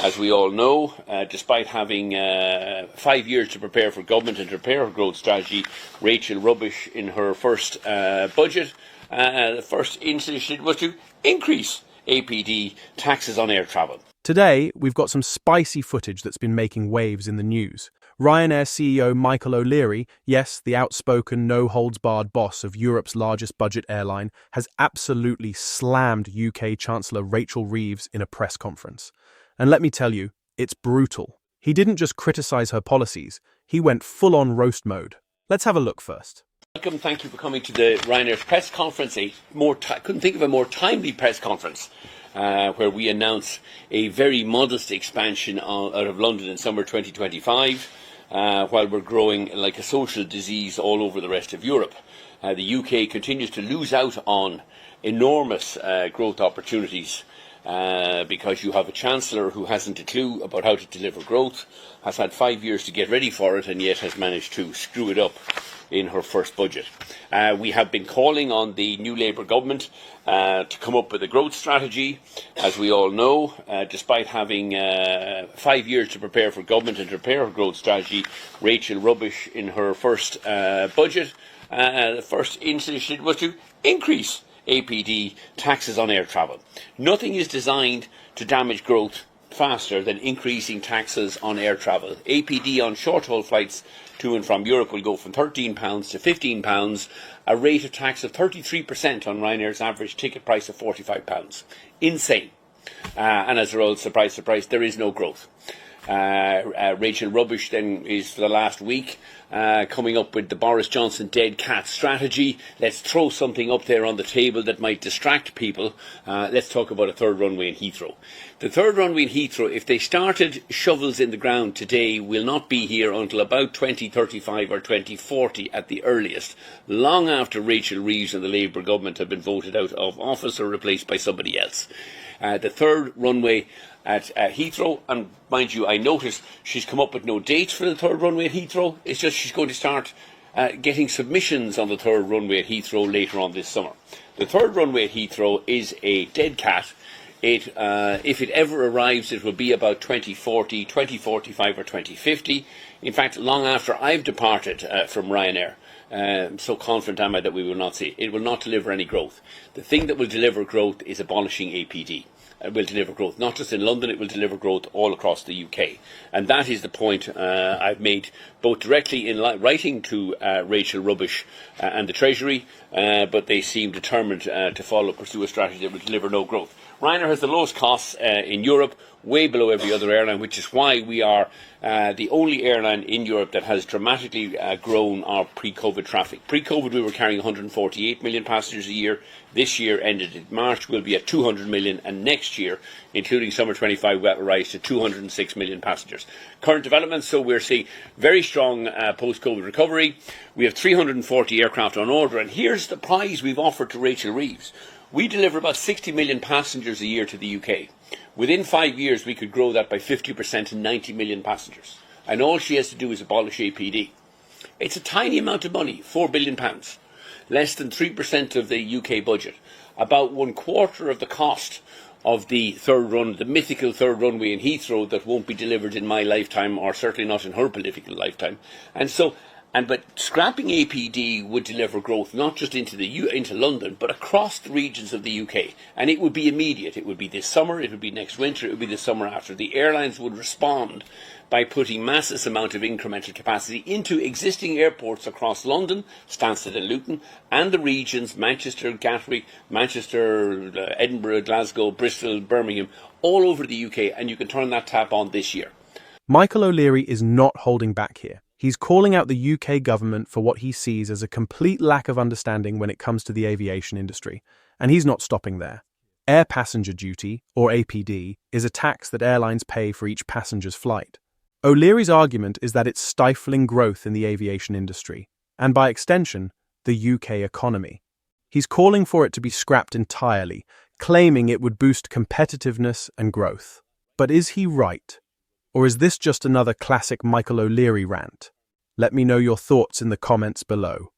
As we all know, despite having 5 years to prepare for government and to prepare her growth strategy, Rachel Reeves in her first budget, the first initiative was to increase APD taxes on air travel. Today, we've got some spicy footage that's been making waves in the news. Ryanair CEO Michael O'Leary, yes, the outspoken, no-holds-barred boss of Europe's largest budget airline, has absolutely slammed UK Chancellor Rachel Reeves in a press conference. And let me tell you, it's brutal. He didn't just criticise her policies, he went full-on roast mode. Let's have a look first. Welcome, thank you for coming to the Ryanair press conference. Couldn't think of a more timely press conference where we announce a very modest expansion out of London in summer 2025 while we're growing like a social disease all over the rest of Europe. The UK continues to lose out on enormous growth opportunities because you have a Chancellor who hasn't a clue about how to deliver growth, has had 5 years to get ready for it and yet has managed to screw it up in her first budget. We have been calling on the new Labour government to come up with a growth strategy. As we all know, despite having 5 years to prepare for government and to prepare her growth strategy, Rachel Reeves in her first budget, the first initiative was to increase APD taxes on air travel. Nothing is designed to damage growth faster than increasing taxes on air travel. APD on short-haul flights to and from Europe will go from £13 to £15, a rate of tax of 33% on Ryanair's average ticket price of £45. Insane. And as a result, surprise, surprise, there is no growth. Rachel Reeves then is for the last week coming up with the Boris Johnson dead cat strategy. Let's throw something up there on the table that might distract people. Let's talk about a third runway in Heathrow. The third runway in Heathrow, if they started shovels in the ground today, will not be here until about 2035 or 2040 at the earliest, long after Rachel Reeves and the Labour government have been voted out of office or replaced by somebody else. The third runway at Heathrow, and mind you, I noticed she's come up with no dates for the third runway at Heathrow. It's just she's going to start getting submissions on the third runway at Heathrow later on this summer. The third runway at Heathrow is a dead cat. If it ever arrives, it will be about 2040, 2045 or 2050. In fact, long after I've departed from Ryanair. So confident am I that we will not see it. It will not deliver any growth. The thing that will deliver growth is abolishing APD. It will deliver growth, not just in London, it will deliver growth all across the UK. And that is the point I've made both directly in writing to Rachel Reeves and the Treasury, but they seem determined to pursue a strategy that will deliver no growth. Ryanair has the lowest costs in Europe, way below every other airline, which is why we are the only airline in Europe that has dramatically grown our pre-COVID traffic. Pre-COVID we were carrying 148 million passengers a year. This year, ended in March, we'll be at 200 million, and next year, including summer 25, will rise to 206 million passengers. Current developments, so we're seeing very strong post-COVID recovery. We have 340 aircraft on order, and here's the prize we've offered to Rachel Reeves. We deliver about 60 million passengers a year to the UK. Within 5 years, we could grow that by 50% to 90 million passengers. And all she has to do is abolish APD. It's a tiny amount of money, £4 billion, less than 3% of the UK budget, about 1/4 of the cost of the mythical third runway in Heathrow that won't be delivered in my lifetime, or certainly not in her political lifetime. But scrapping APD would deliver growth not just into London, but across the regions of the UK. And it would be immediate. It would be this summer, it would be next winter, it would be the summer after. The airlines would respond by putting massive amount of incremental capacity into existing airports across London, Stansted and Luton, and the regions, Manchester, Gatwick, Manchester, Edinburgh, Glasgow, Bristol, Birmingham, all over the UK, and you can turn that tap on this year. Michael O'Leary is not holding back here. He's calling out the UK government for what he sees as a complete lack of understanding when it comes to the aviation industry. And he's not stopping there. Air Passenger Duty, or APD, is a tax that airlines pay for each passenger's flight. O'Leary's argument is that it's stifling growth in the aviation industry, and by extension, the UK economy. He's calling for it to be scrapped entirely, claiming it would boost competitiveness and growth. But is he right? Or is this just another classic Michael O'Leary rant? Let me know your thoughts in the comments below.